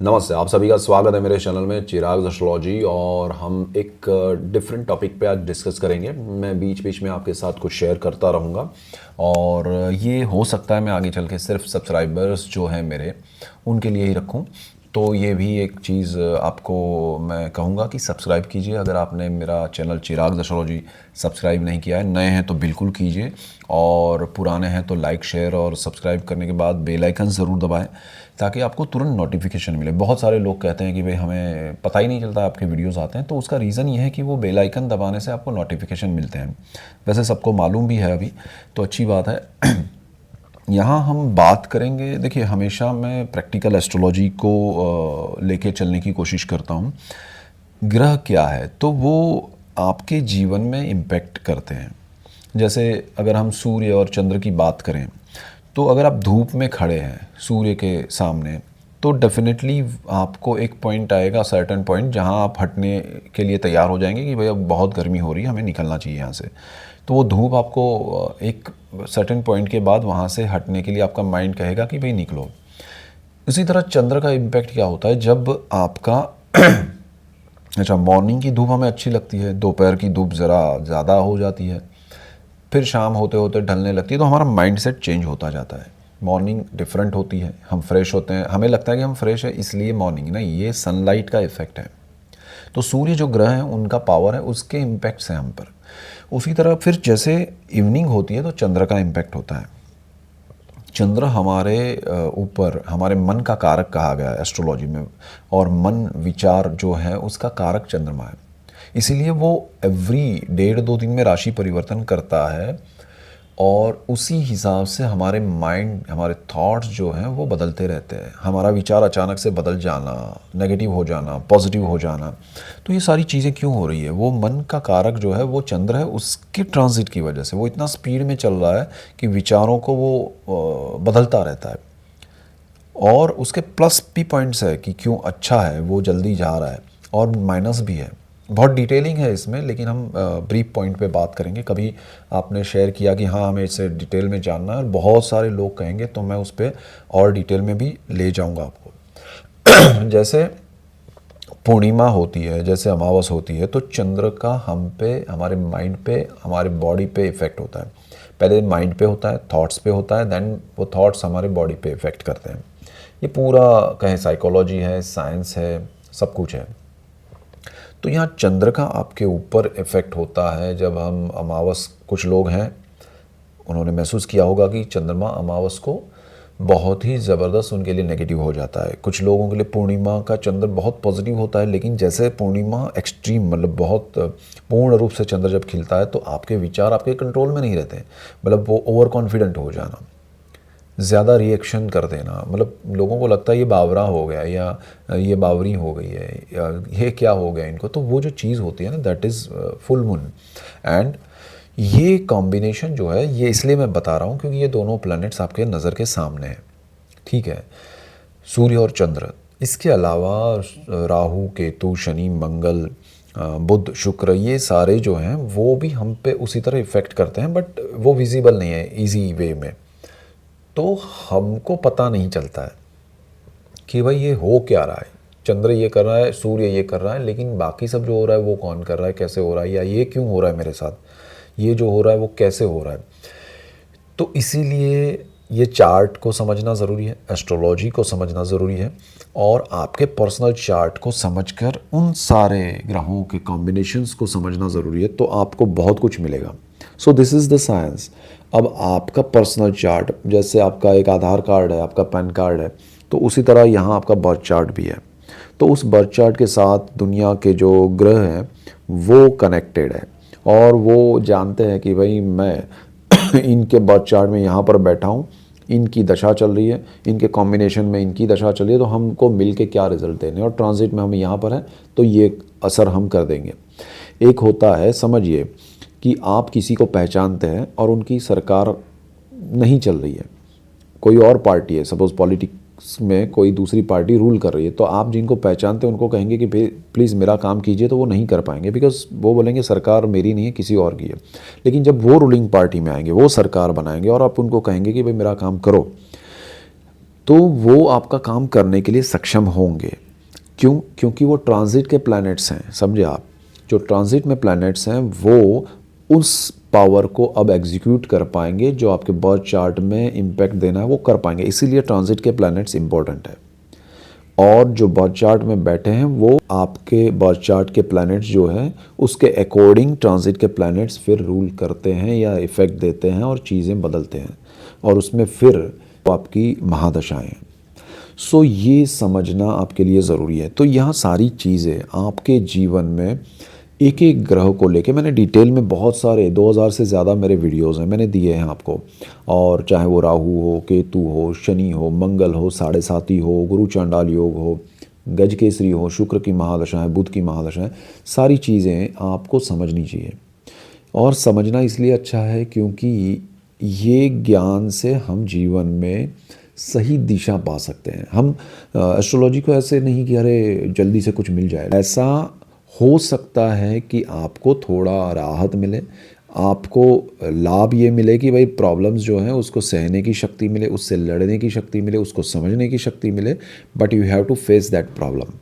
नमस्ते, आप सभी का स्वागत है मेरे चैनल में चिराग एस्ट्रोलॉजी। और हम एक डिफरेंट टॉपिक पे आज डिस्कस करेंगे। मैं बीच बीच में आपके साथ कुछ शेयर करता रहूँगा और ये हो सकता है मैं आगे चल के सिर्फ सब्सक्राइबर्स जो हैं मेरे उनके लिए ही रखूँ। तो ये भी एक चीज़ आपको मैं कहूँगा कि सब्सक्राइब कीजिए। अगर आपने मेरा चैनल चिराग एस्ट्रोलॉजी सब्सक्राइब नहीं किया है, नए हैं तो बिल्कुल कीजिए, और पुराने हैं तो लाइक शेयर और सब्सक्राइब करने के बाद बेल आइकन ज़रूर दबाएं ताकि आपको तुरंत नोटिफिकेशन मिले। बहुत सारे लोग कहते हैं कि भाई हमें पता ही नहीं चलता आपके वीडियोस आते हैं, तो उसका रीज़न ये है कि वो बेल आइकन दबाने से आपको नोटिफिकेशन मिलते हैं। वैसे सबको मालूम भी है अभी, तो अच्छी बात है। यहाँ हम बात करेंगे, देखिए हमेशा मैं प्रैक्टिकल एस्ट्रोलॉजी को लेके चलने की कोशिश करता हूँ। ग्रह क्या है तो वो आपके जीवन में इम्पैक्ट करते हैं। जैसे अगर हम सूर्य और चंद्र की बात करें तो अगर आप धूप में खड़े हैं सूर्य के सामने तो डेफिनेटली आपको एक पॉइंट आएगा, सर्टेन पॉइंट, जहां आप हटने के लिए तैयार हो जाएंगे कि भाई अब बहुत गर्मी हो रही है, हमें निकलना चाहिए यहाँ से। तो वो धूप आपको एक सर्टेन पॉइंट के बाद वहाँ से हटने के लिए आपका माइंड कहेगा कि भाई निकलो। इसी तरह चंद्र का इम्पैक्ट क्या होता है, जब आपका अच्छा, मॉर्निंग की धूप हमें अच्छी लगती है, दोपहर की धूप ज़रा ज़्यादा हो जाती है, फिर शाम होते होते ढलने लगती है, तो हमारा माइंडसेट चेंज होता जाता है। मॉर्निंग डिफरेंट होती है, हम फ्रेश होते हैं, हमें लगता है कि हम फ्रेश है इसलिए मॉर्निंग, नहीं, ये सनलाइट का इफेक्ट है। तो सूर्य जो ग्रह हैं उनका पावर है, उसके इम्पैक्ट्स हैं हम पर। उसी तरह फिर जैसे इवनिंग होती है तो चंद्र का इम्पैक्ट होता है। चंद्र हमारे ऊपर, हमारे मन का कारक कहा गया है एस्ट्रोलॉजी में, और मन विचार जो है उसका कारक चंद्रमा है। इसीलिए वो एवरी 1.5-2 दिन में राशि परिवर्तन करता है, और उसी हिसाब से हमारे माइंड, हमारे थॉट्स जो हैं वो बदलते रहते हैं। हमारा विचार अचानक से बदल जाना, नेगेटिव हो जाना, पॉजिटिव हो जाना, तो ये सारी चीज़ें क्यों हो रही है? वो मन का कारक जो है वो चंद्र है, उसके ट्रांजिट की वजह से वो इतना स्पीड में चल रहा है कि विचारों को वो बदलता रहता है। और उसके प्लस भी पॉइंट्स है कि क्यों अच्छा है, वो जल्दी जा रहा है, और माइनस भी है। बहुत डिटेलिंग है इसमें, लेकिन हम ब्रीफ पॉइंट पे बात करेंगे। कभी आपने शेयर किया कि हाँ हमें इससे डिटेल में जानना है, और बहुत सारे लोग कहेंगे तो मैं उस पर और डिटेल में भी ले जाऊंगा आपको। जैसे पूर्णिमा होती है, जैसे अमावस होती है, तो चंद्र का हम पे, हमारे माइंड पे, हमारे बॉडी पे इफ़ेक्ट होता है। पहले माइंड पे होता है, थॉट्स पे होता है, देन वो थॉट्स हमारे बॉडी पे इफ़ेक्ट करते हैं। ये पूरा कहें साइकोलॉजी है, साइंस है, सब कुछ है। तो यहाँ चंद्र का आपके ऊपर इफ़ेक्ट होता है जब हम अमावस, कुछ लोग हैं उन्होंने महसूस किया होगा कि चंद्रमा अमावस को बहुत ही ज़बरदस्त उनके लिए नेगेटिव हो जाता है। कुछ लोगों के लिए पूर्णिमा का चंद्र बहुत पॉजिटिव होता है, लेकिन जैसे पूर्णिमा एक्सट्रीम, मतलब बहुत पूर्ण रूप से चंद्र जब खिलता है तो आपके विचार आपके कंट्रोल में नहीं रहते। मतलब वो ओवर कॉन्फिडेंट हो जाना, ज़्यादा रिएक्शन कर देना, मतलब लोगों को लगता है ये बावरा हो गया, या ये बावरी हो गई है, या ये क्या हो गया इनको। तो वो जो चीज़ होती है ना, that is full moon. And ये कॉम्बिनेशन जो है, ये इसलिए मैं बता रहा हूँ क्योंकि ये दोनों प्लैनेट्स आपके नज़र के सामने हैं, ठीक है, सूर्य और चंद्र। इसके अलावा राहु, केतु, शनि, मंगल, बुध, शुक्र, ये सारे जो हैं वो भी हम पे उसी तरह इफ़ेक्ट करते हैं, बट वो विजिबल नहीं है ईजी वे में। तो हमको पता नहीं चलता है कि भाई ये हो क्या रहा है। चंद्र ये कर रहा है, सूर्य ये कर रहा है, लेकिन बाकी सब जो हो रहा है वो कौन कर रहा है, कैसे हो रहा है, या ये क्यों हो रहा है मेरे साथ, ये जो हो रहा है वो कैसे हो रहा है। तो इसीलिए ये चार्ट को समझना ज़रूरी है, एस्ट्रोलॉजी को समझना ज़रूरी है, और आपके पर्सनल चार्ट को समझकर उन सारे ग्रहों के कॉम्बिनेशंस को समझना ज़रूरी है, तो आपको बहुत कुछ मिलेगा। So this is the science. अब आपका पर्सनल चार्ट, जैसे आपका एक आधार कार्ड है, आपका पैन कार्ड है, तो उसी तरह यहाँ आपका बर्थ चार्ट भी है। तो उस बर्थ चार्ट के साथ दुनिया के जो ग्रह हैं वो कनेक्टेड है, और वो जानते हैं कि भाई मैं इनके बर्थ चार्ट में यहाँ पर बैठा हूँ, इनकी दशा चल रही है, इनके कॉम्बिनेशन में इनकी दशा चल रही है, तो हमको मिल के क्या रिजल्ट देने, और ट्रांजिट में हम यहाँ पर हैं तो ये असर हम कर देंगे। एक होता है, समझिए कि आप किसी को पहचानते हैं और उनकी सरकार नहीं चल रही है, कोई और पार्टी है, सपोज़ पॉलिटिक्स में कोई दूसरी पार्टी रूल कर रही है, तो आप जिनको पहचानते हैं उनको कहेंगे कि प्लीज़ मेरा काम कीजिए, तो वो नहीं कर पाएंगे, बिकॉज वो बोलेंगे सरकार मेरी नहीं है, किसी और की है। लेकिन जब वो रूलिंग पार्टी में आएंगे, वो सरकार बनाएंगे, और आप उनको कहेंगे कि भाई मेरा काम करो, तो वो आपका काम करने के लिए सक्षम होंगे। क्यों? क्योंकि वो ट्रांजिट के प्लैनेट्स हैं, समझे आप। जो ट्रांजिट में प्लैनेट्स हैं वो उस पावर को अब एग्जीक्यूट कर पाएंगे जो आपके बर्थ चार्ट में इम्पैक्ट देना है वो कर पाएंगे। इसीलिए ट्रांजिट के प्लैनेट्स इंपॉर्टेंट है। और जो बर्थ चार्ट में बैठे हैं वो आपके बर्थ चार्ट के प्लैनेट्स जो हैं उसके अकॉर्डिंग ट्रांजिट के प्लैनेट्स फिर रूल करते हैं या इफ़ेक्ट देते हैं और चीज़ें बदलते हैं, और उसमें फिर आपकी महादशाएं हैं। सो ये समझना आपके लिए ज़रूरी है। तो यहाँ सारी चीज़ें आपके जीवन में एक एक ग्रह को लेके मैंने डिटेल में बहुत सारे 2000 से ज़्यादा मेरे वीडियोस हैं, मैंने दिए हैं आपको। और चाहे वो राहु हो, केतु हो, शनि हो, मंगल हो, साढ़े साती हो, गुरु चांडाल योग हो, गज केसरी हो, शुक्र की महादशा है, बुध की महादशा है, सारी चीज़ें आपको समझनी चाहिए। और समझना इसलिए अच्छा है क्योंकि ये ज्ञान से हम जीवन में सही दिशा पा सकते हैं। हम एस्ट्रोलॉजी को ऐसे नहीं कि अरे जल्दी से कुछ मिल जाए, ऐसा हो सकता है कि आपको थोड़ा राहत मिले, आपको लाभ ये मिले कि भाई प्रॉब्लम्स जो हैं उसको सहने की शक्ति मिले, उससे लड़ने की शक्ति मिले, उसको समझने की शक्ति मिले, but you have to face that problem.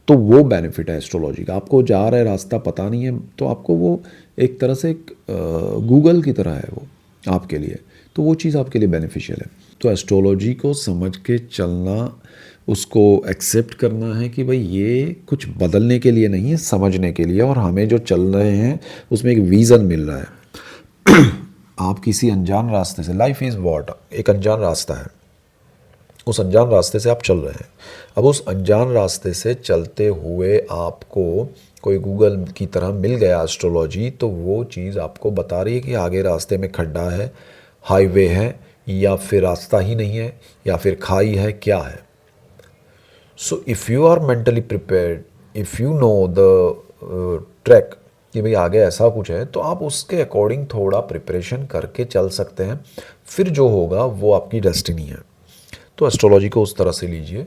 तो वो बेनिफिट है एस्ट्रोलॉजी का। आपको जा रहा है रास्ता पता नहीं है तो आपको वो एक तरह से एक गूगल की तरह है वो आपके लिए, तो वो चीज़ आपके लिए बेनिफिशियल है। तो एस्ट्रोलॉजी को समझ के चलना, उसको एक्सेप्ट करना है कि भाई ये कुछ बदलने के लिए नहीं है, समझने के लिए, और हमें जो चल रहे हैं उसमें एक विज़न मिल रहा है। आप किसी अनजान रास्ते से, लाइफ इज़ वॉट, एक अनजान रास्ता है, उस अनजान रास्ते से आप चल रहे हैं। अब उस अनजान रास्ते से चलते हुए आपको कोई गूगल की तरह मिल गया एस्ट्रोलॉजी, तो वो चीज़ आपको बता रही है कि आगे रास्ते में खड्डा है, हाईवे है, या फिर रास्ता ही नहीं है, या फिर खाई है, क्या है। So if you are mentally prepared, if you know the track कि भाई आगे ऐसा कुछ है, तो आप उसके अकॉर्डिंग थोड़ा प्रिपरेशन करके चल सकते हैं। फिर जो होगा वो आपकी डेस्टिनी है। तो एस्ट्रोलॉजी को उस तरह से लीजिए।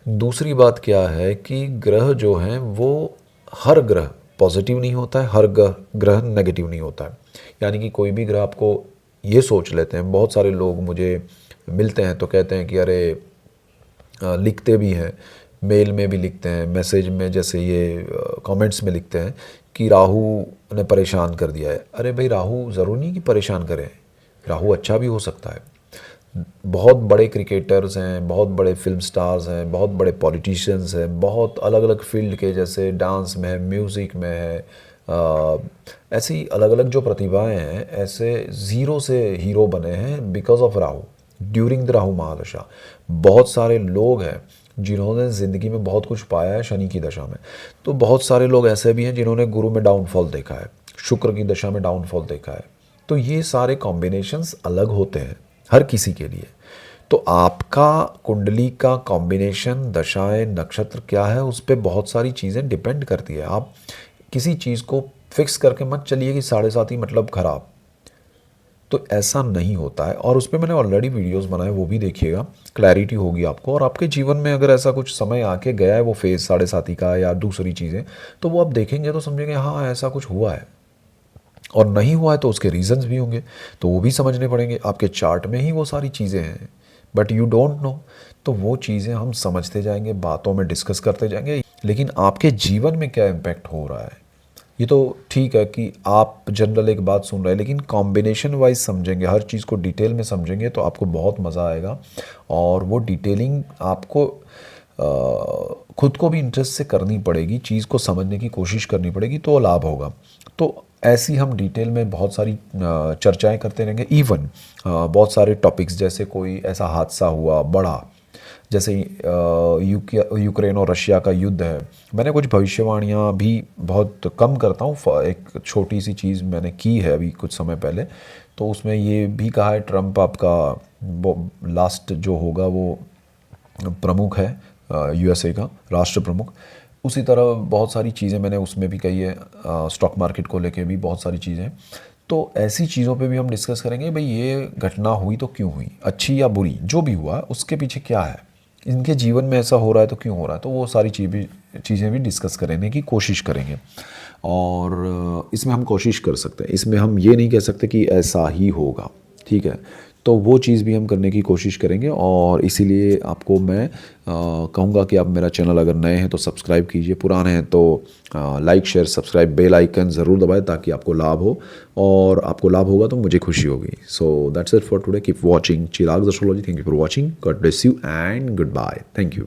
दूसरी बात क्या है कि ग्रह जो हैं वो, हर ग्रह पॉजिटिव नहीं होता है, हर ग्रह नेगेटिव नहीं होता है। यानी कि कोई भी ग्रह, आपको ये सोच लेते हैं, बहुत सारे लोग मुझे मिलते हैं तो कहते हैं कि अरे लिखते भी हैं, मेल में भी लिखते हैं, मैसेज में, जैसे ये कमेंट्स में लिखते हैं कि राहु ने परेशान कर दिया है। अरे भाई राहु ज़रूरी नहीं कि परेशान करे, राहु अच्छा भी हो सकता है। बहुत बड़े क्रिकेटर्स हैं, बहुत बड़े फिल्म स्टार्स हैं, बहुत बड़े पॉलिटिशियंस हैं, बहुत अलग अलग फील्ड के, जैसे डांस में है, म्यूज़िक में है, ऐसी अलग अलग जो प्रतिभाएं हैं, ऐसे ज़ीरो से हीरो बने हैं because of Rahu, during the Rahu mahadasha. बहुत सारे लोग हैं जिन्होंने ज़िंदगी में बहुत कुछ पाया है शनि की दशा में। तो बहुत सारे लोग ऐसे भी हैं जिन्होंने गुरु में डाउनफॉल देखा है, शुक्र की दशा में डाउनफॉल देखा है। तो ये सारे कॉम्बिनेशंस अलग होते हैं हर किसी के लिए। तो आपका कुंडली का कॉम्बिनेशन, दशाएं, नक्षत्र क्या है, उस पर बहुत सारी चीज़ें डिपेंड करती है। आप किसी चीज़ को फिक्स करके मत चलिए कि साढ़े सात ही मतलब ख़राब, तो ऐसा नहीं होता है। और उस पर मैंने ऑलरेडी वीडियोस बनाए, वो भी देखिएगा, क्लैरिटी होगी आपको। और आपके जीवन में अगर ऐसा कुछ समय आके गया है, वो फेज़ साढ़े साती का या दूसरी चीज़ें, तो वो आप देखेंगे तो समझेंगे हाँ ऐसा कुछ हुआ है। और नहीं हुआ है तो उसके रीजंस भी होंगे, तो वो भी समझने पड़ेंगे। आपके चार्ट में ही वो सारी चीज़ें हैं, बट यू डोंट नो। तो वो चीज़ें हम समझते जाएंगे, बातों में डिस्कस करते जाएंगे, लेकिन आपके जीवन में क्या इम्पैक्ट हो रहा है, ये तो ठीक है कि आप जनरल एक बात सुन रहे हैं, लेकिन कॉम्बिनेशन वाइज समझेंगे, हर चीज़ को डिटेल में समझेंगे तो आपको बहुत मज़ा आएगा। और वो डिटेलिंग आपको खुद को भी इंटरेस्ट से करनी पड़ेगी, चीज़ को समझने की कोशिश करनी पड़ेगी, तो लाभ होगा। तो ऐसी हम डिटेल में बहुत सारी चर्चाएं करते रहेंगे। इवन बहुत सारे टॉपिक्स, जैसे कोई ऐसा हादसा हुआ बड़ा, जैसे यूक्रेन और रशिया का युद्ध है, मैंने कुछ भविष्यवाणियाँ भी बहुत कम करता हूँ। एक छोटी सी चीज़ मैंने की है अभी कुछ समय पहले, तो उसमें ये भी कहा है ट्रम्प आपका लास्ट जो होगा वो प्रमुख है, यूएसए का राष्ट्र प्रमुख। उसी तरह बहुत सारी चीज़ें मैंने उसमें भी कही है, स्टॉक मार्केट को लेके भी बहुत सारी चीज़ें। तो ऐसी चीज़ों पे भी हम डिस्कस करेंगे, भाई ये घटना हुई तो क्यों हुई, अच्छी या बुरी, जो भी हुआ उसके पीछे क्या है, इनके जीवन में ऐसा हो रहा है तो क्यों हो रहा है। तो वो सारी चीज़ें भी डिस्कस करने की कोशिश करेंगे। और इसमें हम कोशिश कर सकते हैं, इसमें हम ये नहीं कह सकते कि ऐसा ही होगा, ठीक है। तो वो चीज़ भी हम करने की कोशिश करेंगे। और इसीलिए आपको मैं कहूँगा कि आप मेरा चैनल अगर नए हैं तो सब्सक्राइब कीजिए, पुराने हैं तो like share subscribe bell icon ज़रूर दबाएं ताकि आपको लाभ हो, और आपको लाभ होगा तो मुझे खुशी होगी। So that's it for today, keep watching Chirag astrology. Thank you for watching, God bless you and good bye, thank you.